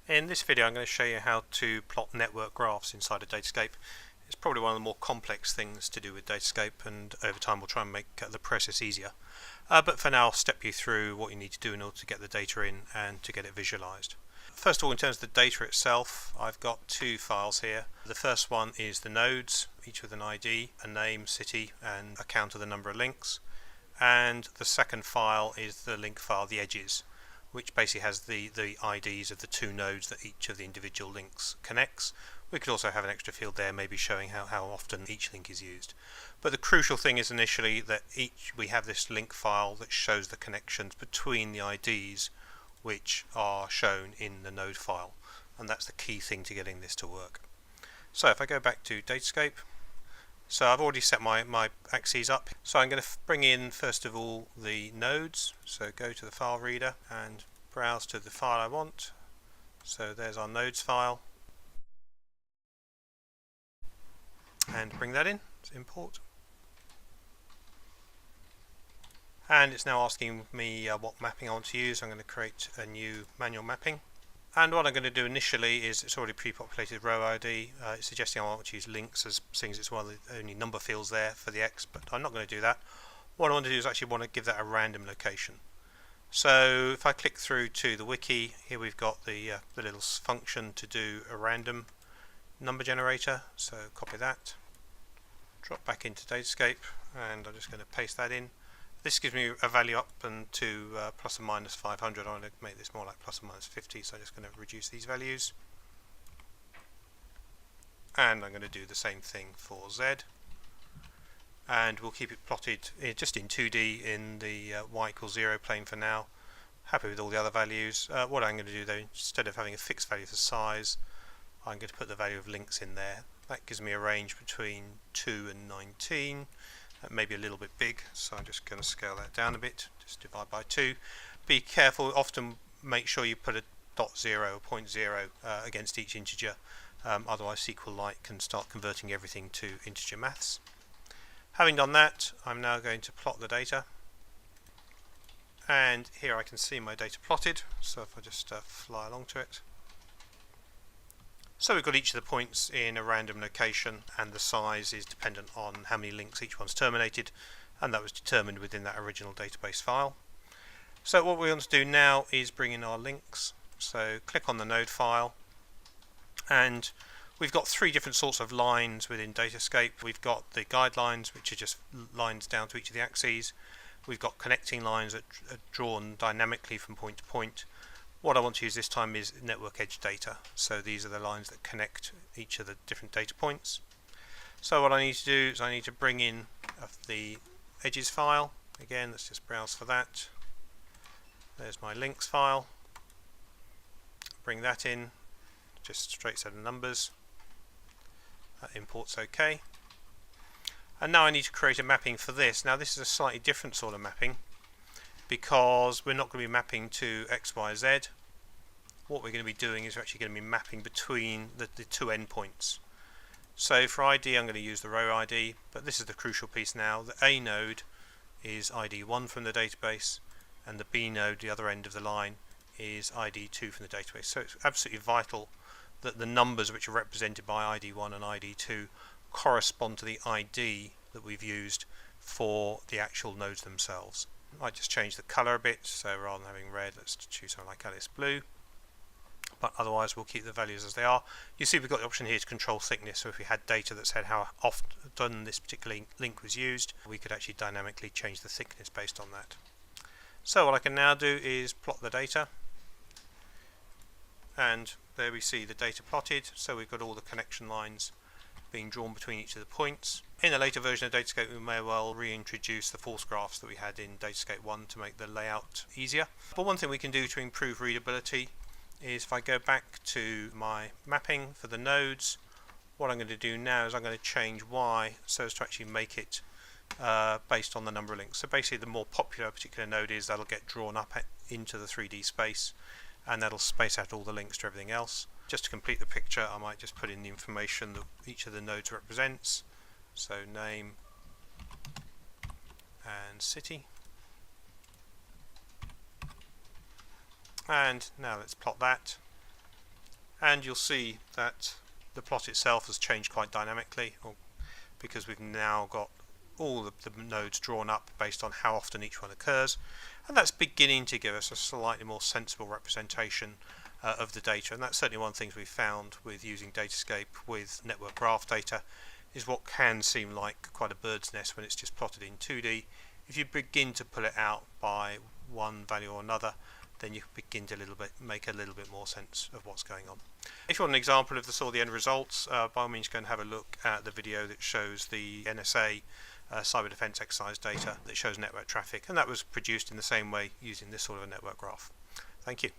In this video I'm going to show you how to plot network graphs inside of Datascape. It's probably one of the more complex things to do with Datascape, and over time we'll try and make the process easier. But for now I'll step you through what you need to do in order to get the data in and to get it visualized. First of all, in terms of the data itself, I've got two files here. The first one is the nodes, each with an ID, a name, city, and a count of the number of links. And the second file is the link file, the edges, which basically has the IDs of the two nodes that each of the individual links connects. We could also have an extra field there, maybe showing how often each link is used. But the crucial thing is initially that we have this link file that shows the connections between the IDs which are shown in the node file, and that's the key thing to getting this to work. So if I go back to Datascape, so I've already set my axes up. So I'm going to bring in first of all the nodes. So go to the file reader and browse to the file I want. So there's our nodes file. And bring that in, import. And it's now asking me what mapping I want to use. I'm going to create a new manual mapping. And what I'm going to do initially is, it's already pre-populated row ID. It's suggesting I want to use links as seeing it's one of the only number fields there for the X, but I'm not going to do that. What I want to do is actually want to give that a random location. So if I click through to the wiki, here we've got the little function to do a random number generator. So copy that, drop back into Datascape, and I'm just going to paste that in. This gives me a value up and to plus or minus 500. I'm going to make this more like plus or minus 50, so I'm just going to reduce these values. And I'm going to do the same thing for Z. And we'll keep it plotted just in 2D in the y equals 0 plane for now. Happy with all the other values. What I'm going to do though, instead of having a fixed value for size, I'm going to put the value of links in there. That gives me a range between 2 and 19. Maybe a little bit big, so I'm just going to scale that down a bit, just divide by 2. Be careful, often make sure you put a .0 or 0.0 against each integer, otherwise SQLite can start converting everything to integer maths. Having done that, I'm now going to plot the data, and here I can see my data plotted, so if I just fly along to it. So we've got each of the points in a random location, and the size is dependent on how many links each one's terminated, and that was determined within that original database file. So what we want to do now is bring in our links. So click on the node file, and we've got three different sorts of lines within Datascape. We've got the guidelines, which are just lines down to each of the axes. We've got connecting lines that are drawn dynamically from point to point. What I want to use this time is network edge data. So these are the lines that connect each of the different data points. So what I need to do is I need to bring in the edges file. Again, let's just browse for that. There's my links file. Bring that in, just straight set of numbers. That imports OK. And now I need to create a mapping for this. Now this is a slightly different sort of mapping, because we're not going to be mapping to X, Y, Z. What we're going to be doing is we're actually going to be mapping between the two endpoints. So for ID I'm going to use the row ID, but this is the crucial piece now. The A node is ID 1 from the database, and the B node, the other end of the line, is ID 2 from the database. So it's absolutely vital that the numbers which are represented by ID 1 and ID 2 correspond to the ID that we've used for the actual nodes themselves. I just change the color a bit, so rather than having red, let's choose something like Alice Blue, but otherwise we'll keep the values as they are. You see we've got the option here to control thickness, so if we had data that said how often this particular link was used, we could actually dynamically change the thickness based on that. So what I can now do is plot the data, and there we see the data plotted, so we've got all the connection lines being drawn between each of the points. In a later version of Datascape we may well reintroduce the force graphs that we had in Datascape 1 to make the layout easier. But one thing we can do to improve readability is if I go back to my mapping for the nodes, what I'm going to do now is I'm going to change Y so as to actually make it based on the number of links. So basically the more popular a particular node is, that'll get drawn up into the 3D space, and that'll space out all the links to everything else. Just to complete the picture, I might just put in the information that each of the nodes represents. So name and city. And now let's plot that. and you'll see that the plot itself has changed quite dynamically, because we've now got all the nodes drawn up based on how often each one occurs, and that's beginning to give us a slightly more sensible representation of the data. And that's certainly one of the things we've found with using Datascape with network graph data, is what can seem like quite a bird's nest when it's just plotted in 2D. If you begin to pull it out by one value or another, then you begin to make a little bit more sense of what's going on. If you want an example of the end results, by all means go and have a look at the video that shows the NSA cyber defense exercise data that shows network traffic, and that was produced in the same way using this sort of a network graph. Thank you.